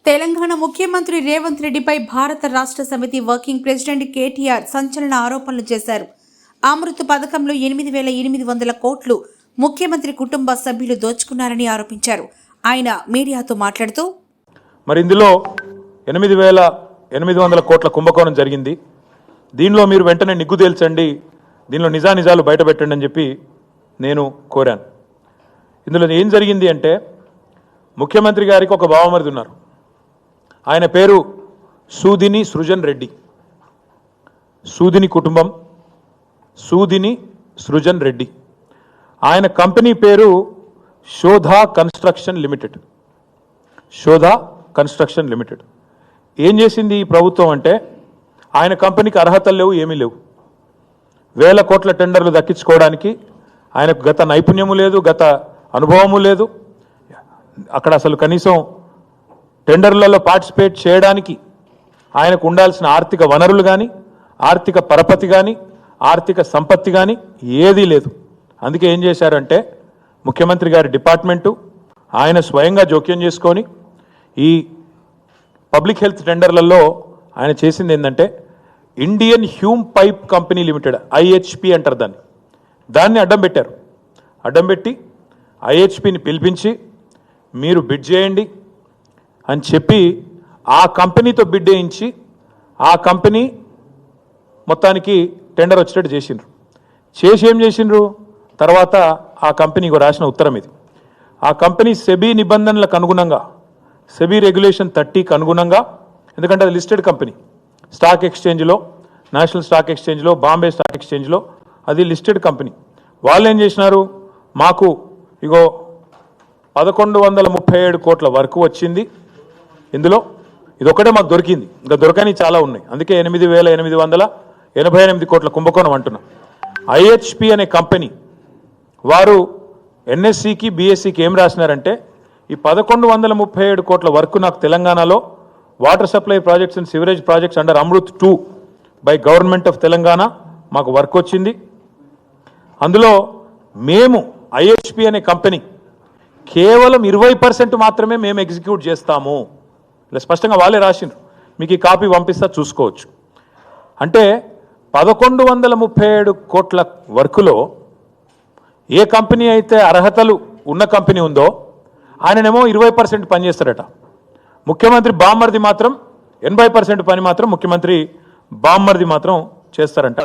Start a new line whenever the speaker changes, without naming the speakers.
తెలంగాణ ముఖ్యమంత్రి రేవంత్ రెడ్డిపై భారత రాష్ట్ర సమితి వర్కింగ్ ప్రెసిడెంట్ కేటీఆర్ సంచలన ఆరోపణలు చేశారు. అమృత్ పథకంలో 8,800 కోట్లు ముఖ్యమంత్రి కుటుంబ సభ్యులు దోచుకున్నారని ఆరోపించారు. ఆయన మీడియాతో మాట్లాడుతూ,
మరి ఇందులో 8,800 కోట్ల కుంభకోణం జరిగింది. దీనిలో మీరు వెంటనే నిగ్గు తేల్చండి, దీనిలో నిజానిజాలు బయటపెట్టండి అని చెప్పి నేను కోరాను. ఇందులో ఏం జరిగింది అంటే, ముఖ్యమంత్రి గారికి ఒక బావమరిది ఉన్నారు. ఆయన పేరు సూదిని సృజన్ రెడ్డి. సూదిని కుటుంబం, సూదిని సృజన్ రెడ్డి. ఆయన కంపెనీ పేరు Shodha construction limited. Shodha construction limited. ఏం చేసింది ఈ ప్రభుత్వం అంటే, ఆయన కంపెనీకి అర్హతలు లేవు, ఏమీ లేవు. వేల కోట్ల టెండర్లు దక్కించుకోవడానికి ఆయనకు గత నైపుణ్యము లేదు, గత అనుభవము లేదు. అక్కడ అసలు కనీసం టెండర్లలో పార్టిసిపేట్ చేయడానికి ఆయనకు ఉండాల్సిన ఆర్థిక వనరులు కానీ, ఆర్థిక పరపతి కానీ, ఆర్థిక సంపత్తి కానీ ఏదీ లేదు. అందుకే ఏం చేశారంటే, ముఖ్యమంత్రి గారి డిపార్ట్మెంటు ఆయన స్వయంగా జోక్యం చేసుకొని ఈ పబ్లిక్ హెల్త్ టెండర్లలో ఆయన చేసింది ఏంటంటే, Indian Hume pipe company limited, IHP అంటారు దాన్ని అడ్డం పెట్టారు. అడ్డం పెట్టి ఐహెచ్పిని పిలిపించి మీరు బిడ్ చేయండి అని చెప్పి ఆ కంపెనీతో బిడ్ వేయించి ఆ కంపెనీ మొత్తానికి టెండర్ వచ్చేటట్టు చేసిండ్రు. చేసి ఏం చేసిండ్రు, తర్వాత ఆ కంపెనీకి రాసిన ఉత్తరం ఇది. ఆ కంపెనీ సెబీ నిబంధనలకు అనుగుణంగా, సెబీ రెగ్యులేషన్ 30కి అనుగుణంగా, ఎందుకంటే అది లిస్టెడ్ కంపెనీ, స్టాక్ ఎక్స్చేంజ్లో, నేషనల్ స్టాక్ ఎక్స్చేంజ్లో, బాంబే స్టాక్ ఎక్స్చేంజ్లో అది లిస్టెడ్ కంపెనీ. వాళ్ళు ఏం చేసినారు, మాకు ఇగో 1,137 కోట్ల వరకు వచ్చింది, ఇందులో ఇదొక్కటే మాకు దొరికింది, ఇంకా దొరకని చాలా ఉన్నాయి, అందుకే 8,888 కోట్ల కుంభకోణం అంటున్నాం. ఐహెచ్పి అనే కంపెనీ వారు ఎన్ఎస్సికి బిఎస్సికి ఏం రాసినారంటే, ఈ 1,137 కోట్ల వరకు నాకు తెలంగాణలో water supply projects and sewerage projects under Amrit 2 by government of Telangana మాకు వర్క్ వచ్చింది. అందులో మేము ఐహెచ్పి అనే కంపెనీ కేవలం 20% మాత్రమే మేము ఎగ్జిక్యూట్ చేస్తాము. ఇలా స్పష్టంగా వాళ్ళే రాసిండ్రు. మీకు ఈ కాపీ పంపిస్తా, చూసుకోవచ్చు. అంటే 1,137 కోట్ల వర్కులో ఏ కంపెనీ అయితే అర్హతలు ఉన్న కంపెనీ ఉందో ఆయననేమో 20% పనిచేస్తారట. ముఖ్యమంత్రి బామ్మర్ది మాత్రం 80% పని మాత్రం ముఖ్యమంత్రి బామ్మర్ది మాత్రం చేస్తారంట.